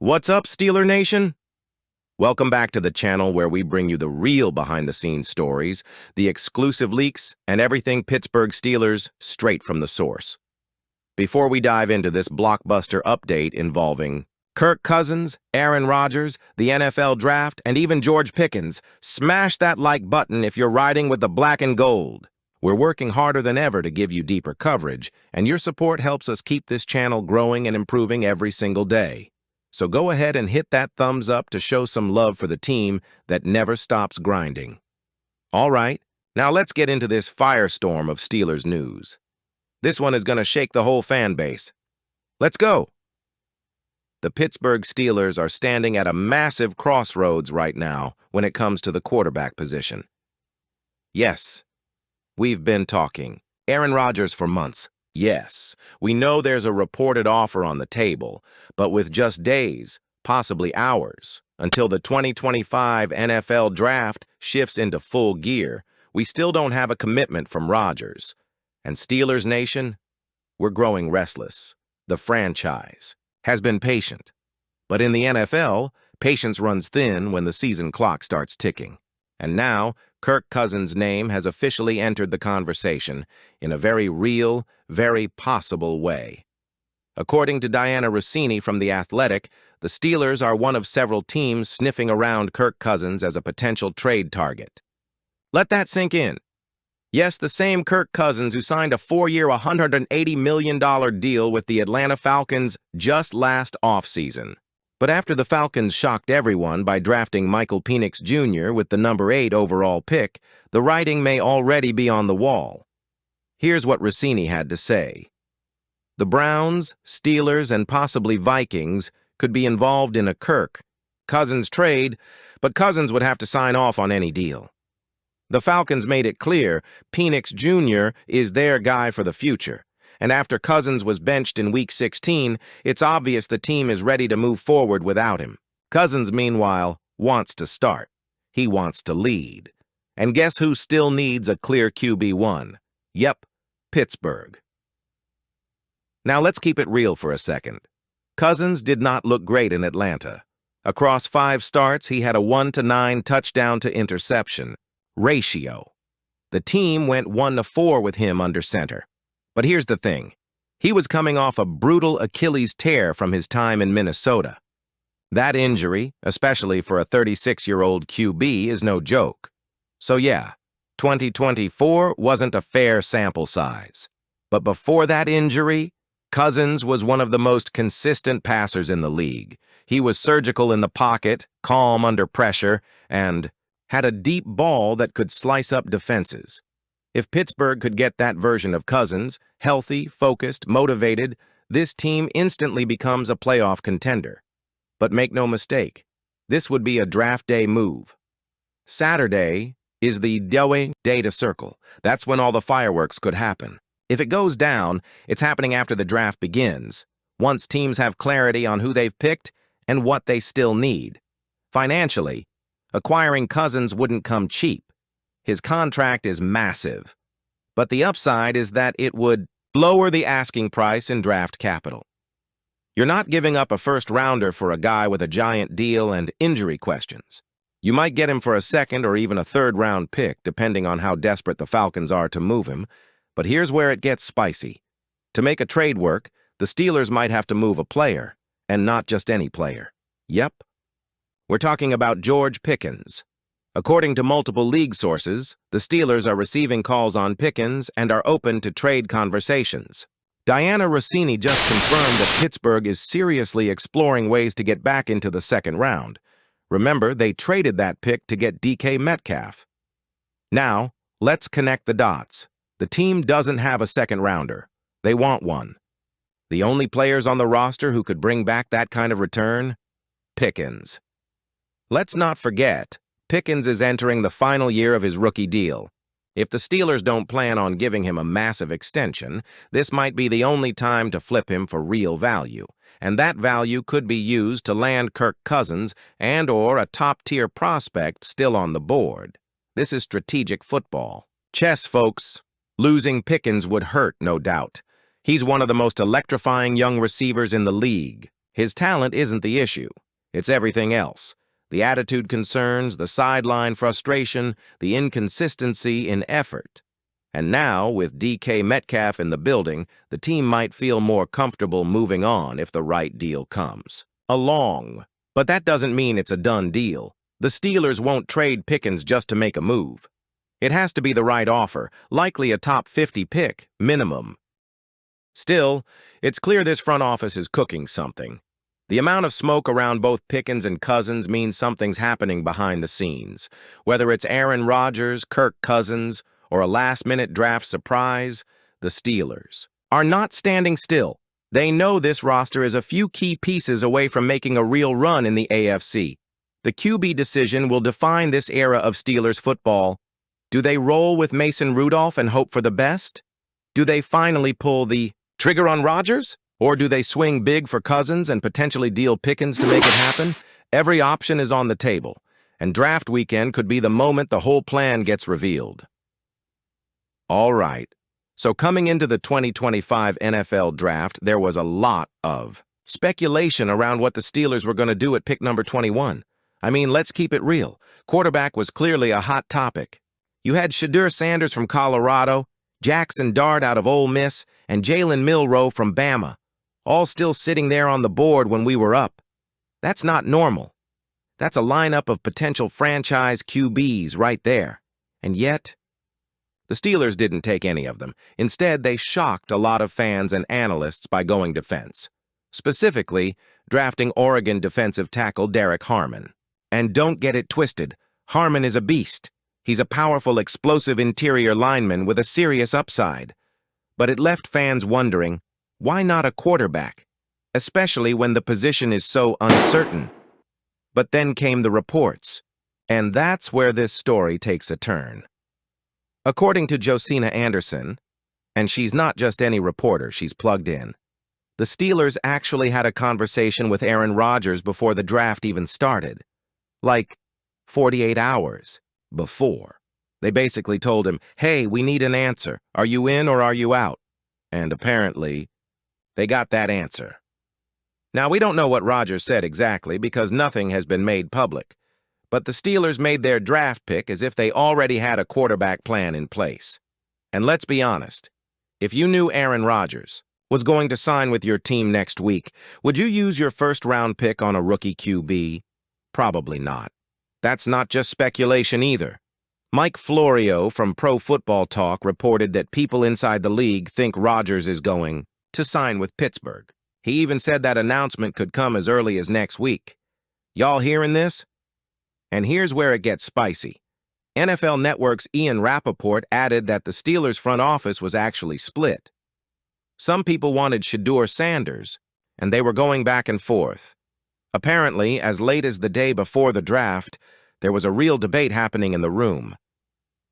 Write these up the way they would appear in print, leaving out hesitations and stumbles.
What's up, Steeler Nation? Welcome back to the channel where we bring you the real behind-the-scenes stories, the exclusive leaks, and everything Pittsburgh Steelers straight from the source. Before we dive into this blockbuster update involving Kirk Cousins, Aaron Rodgers, the NFL Draft, and even George Pickens, smash that like button if you're riding with the black and gold. We're working harder than ever to give you deeper coverage, and your support helps us keep this channel growing and improving every single day. So go ahead and hit that thumbs up to show some love for the team that never stops grinding. All right, now let's get into this firestorm of Steelers news. This one is going to shake the whole fan base. Let's go! The Pittsburgh Steelers are standing at a massive crossroads right now when it comes to the quarterback position. Yes, we've been talking Aaron Rodgers for months. Yes, we know there's a reported offer on the table, but with just days, possibly hours, until the 2025 NFL Draft shifts into full gear, we still don't have a commitment from Rodgers. And Steelers Nation, we're growing restless. The franchise has been patient. But in the NFL, patience runs thin when the season clock starts ticking. And now, Kirk Cousins' name has officially entered the conversation in a very real, very possible way. According to Diana Rossini from The Athletic, the Steelers are one of several teams sniffing around Kirk Cousins as a potential trade target. Let that sink in. Yes, the same Kirk Cousins who signed a 4-year, $180 million deal with the Atlanta Falcons just last offseason. But after the Falcons shocked everyone by drafting Michael Penix Jr. with the number 8 overall pick, the writing may already be on the wall. Here's what Rossini had to say. The Browns, Steelers, and possibly Vikings could be involved in a Kirk Cousins trade, but Cousins would have to sign off on any deal. The Falcons made it clear Penix Jr. is their guy for the future. And after Cousins was benched in Week 16, it's obvious the team is ready to move forward without him. Cousins, meanwhile, wants to start. He wants to lead. And guess who still needs a clear QB1? Yep, Pittsburgh. Now let's keep it real for a second. Cousins did not look great in Atlanta. Across 5 starts, he had a 1-9 touchdown-to-interception ratio. The team went 1-4 with him under center. But here's the thing. He was coming off a brutal Achilles tear from his time in Minnesota. That injury, especially for a 36-year-old QB, is no joke. So yeah, 2024 wasn't a fair sample size. But before that injury, Cousins was one of the most consistent passers in the league. He was surgical in the pocket, calm under pressure, and had a deep ball that could slice up defenses. If Pittsburgh could get that version of Cousins, healthy, focused, motivated, this team instantly becomes a playoff contender. But make no mistake, this would be a draft day move. Saturday is the day to circle. That's when all the fireworks could happen. If it goes down, it's happening after the draft begins, once teams have clarity on who they've picked and what they still need. Financially, acquiring Cousins wouldn't come cheap. His contract is massive, but the upside is that it would lower the asking price in draft capital. You're not giving up a first-rounder for a guy with a giant deal and injury questions. You might get him for a second or even a third-round pick, depending on how desperate the Falcons are to move him, but here's where it gets spicy. To make a trade work, the Steelers might have to move a player, and not just any player. Yep. We're talking about George Pickens. According to multiple league sources, the Steelers are receiving calls on Pickens and are open to trade conversations. Diana Rossini just confirmed that Pittsburgh is seriously exploring ways to get back into the second round. Remember, they traded that pick to get DK Metcalf. Now, let's connect the dots. The team doesn't have a second-rounder. They want one. The only players on the roster who could bring back that kind of return? Pickens. Let's not forget, Pickens is entering the final year of his rookie deal. If the Steelers don't plan on giving him a massive extension, this might be the only time to flip him for real value, and that value could be used to land Kirk Cousins and/or a top-tier prospect still on the board. This is strategic football. Chess, folks. Losing Pickens would hurt, no doubt. He's one of the most electrifying young receivers in the league. His talent isn't the issue. It's everything else. The attitude concerns, the sideline frustration, the inconsistency in effort. And now, with DK Metcalf in the building, the team might feel more comfortable moving on if the right deal comes along. But that doesn't mean it's a done deal. The Steelers won't trade Pickens just to make a move. It has to be the right offer, likely a top 50 pick, minimum. Still, it's clear this front office is cooking something. The amount of smoke around both Pickens and Cousins means something's happening behind the scenes. Whether it's Aaron Rodgers, Kirk Cousins, or a last-minute draft surprise, the Steelers are not standing still. They know this roster is a few key pieces away from making a real run in the AFC. The QB decision will define this era of Steelers football. Do they roll with Mason Rudolph and hope for the best? Do they finally pull the trigger on Rodgers? Or do they swing big for Cousins and potentially deal Pickens to make it happen? Every option is on the table, and draft weekend could be the moment the whole plan gets revealed. All right, so coming into the 2025 NFL Draft, there was a lot of speculation around what the Steelers were going to do at pick number 21. I mean, let's keep it real. Quarterback was clearly a hot topic. You had Shedeur Sanders from Colorado, Jackson Dart out of Ole Miss, and Jalen Milroe from Bama, all still sitting there on the board when we were up. That's not normal. That's a lineup of potential franchise QBs right there. And yet, the Steelers didn't take any of them. Instead, they shocked a lot of fans and analysts by going defense, specifically drafting Oregon defensive tackle Derek Harmon. And don't get it twisted, Harmon is a beast. He's a powerful, explosive interior lineman with a serious upside. But it left fans wondering, why not a quarterback? Especially when the position is so uncertain. But then came the reports, and that's where this story takes a turn. According to Josina Anderson, and she's not just any reporter, she's plugged in, the Steelers actually had a conversation with Aaron Rodgers before the draft even started. Like 48 hours before. They basically told him, hey, we need an answer. Are you in or are you out? And apparently, they got that answer. Now, we don't know what Rodgers said exactly because nothing has been made public. But the Steelers made their draft pick as if they already had a quarterback plan in place. And let's be honest, if you knew Aaron Rodgers was going to sign with your team next week, would you use your first-round pick on a rookie QB? Probably not. That's not just speculation either. Mike Florio from Pro Football Talk reported that people inside the league think Rodgers is going to sign with Pittsburgh. He even said that announcement could come as early as next week. Y'all hearing this? And here's where it gets spicy. NFL Network's Ian Rappaport added that the Steelers' front office was actually split. Some people wanted Shedeur Sanders, and they were going back and forth. Apparently, as late as the day before the draft, there was a real debate happening in the room.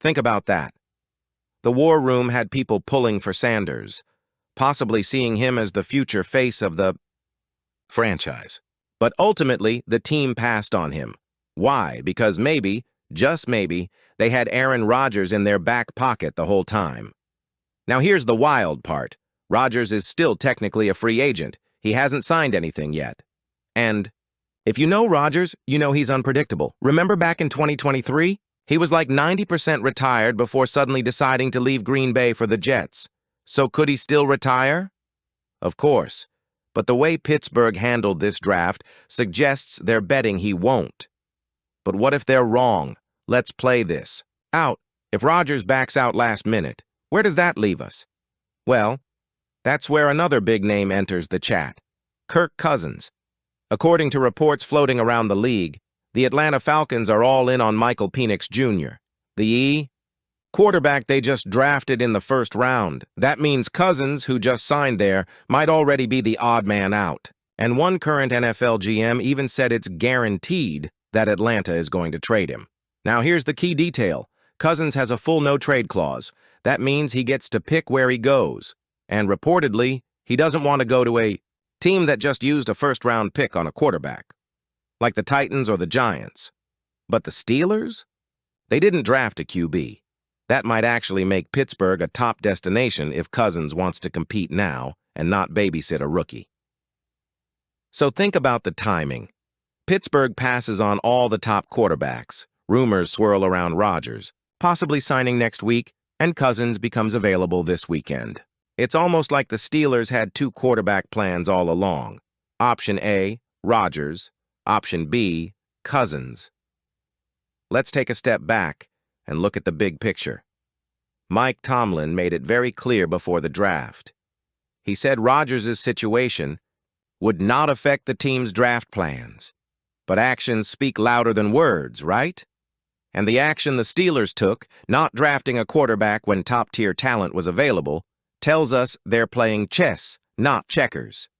Think about that. The war room had people pulling for Sanders, possibly seeing him as the future face of the franchise. But ultimately, the team passed on him. Why? Because maybe, just maybe, they had Aaron Rodgers in their back pocket the whole time. Now here's the wild part. Rodgers is still technically a free agent. He hasn't signed anything yet. And if you know Rodgers, you know he's unpredictable. Remember back in 2023? He was like 90% retired before suddenly deciding to leave Green Bay for the Jets. So could he still retire? Of course. But the way Pittsburgh handled this draft suggests they're betting he won't. But what if they're wrong? Let's play this out. If Rodgers backs out last minute, where does that leave us? Well, that's where another big name enters the chat. Kirk Cousins. According to reports floating around the league, the Atlanta Falcons are all in on Michael Penix Jr., the quarterback they just drafted in the first round. That means Cousins, who just signed there, might already be the odd man out. And one current NFL GM even said it's guaranteed that Atlanta is going to trade him. Now here's the key detail. Cousins has a full no-trade clause. That means he gets to pick where he goes. And reportedly, he doesn't want to go to a team that just used a first-round pick on a quarterback, like the Titans or the Giants. But the Steelers? They didn't draft a QB. That might actually make Pittsburgh a top destination if Cousins wants to compete now and not babysit a rookie. So think about the timing. Pittsburgh passes on all the top quarterbacks. Rumors swirl around Rodgers, possibly signing next week, and Cousins becomes available this weekend. It's almost like the Steelers had two quarterback plans all along. Option A, Rodgers. Option B, Cousins. Let's take a step back and look at the big picture. Mike Tomlin made it very clear before the draft. He said Rodgers' situation would not affect the team's draft plans. But actions speak louder than words, right? And the action the Steelers took, not drafting a quarterback when top-tier talent was available, tells us they're playing chess, not checkers.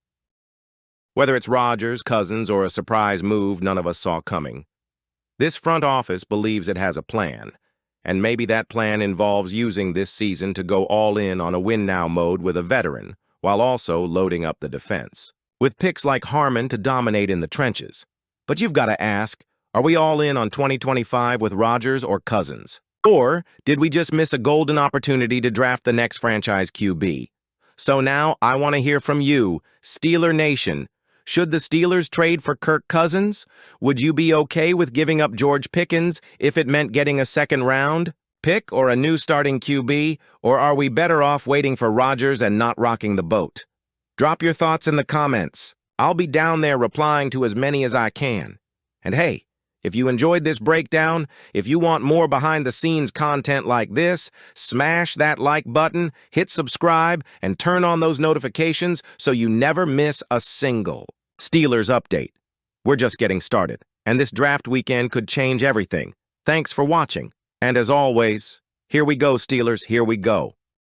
Whether it's Rodgers, Cousins, or a surprise move none of us saw coming, this front office believes it has a plan, and maybe that plan involves using this season to go all in on a win-now mode with a veteran, while also loading up the defense, with picks like Harmon to dominate in the trenches. But you've got to ask, are we all in on 2025 with Rodgers or Cousins? Or did we just miss a golden opportunity to draft the next franchise QB? So now I want to hear from you, Steeler Nation. Should the Steelers trade for Kirk Cousins? Would you be okay with giving up George Pickens if it meant getting a second-round pick or a new starting QB? Or are we better off waiting for Rodgers and not rocking the boat? Drop your thoughts in the comments. I'll be down there replying to as many as I can. And hey, if you enjoyed this breakdown, if you want more behind-the-scenes content like this, smash that like button, hit subscribe, and turn on those notifications so you never miss a single Steelers update. We're just getting started, and this draft weekend could change everything. Thanks for watching. And as always, here we go, Steelers, here we go.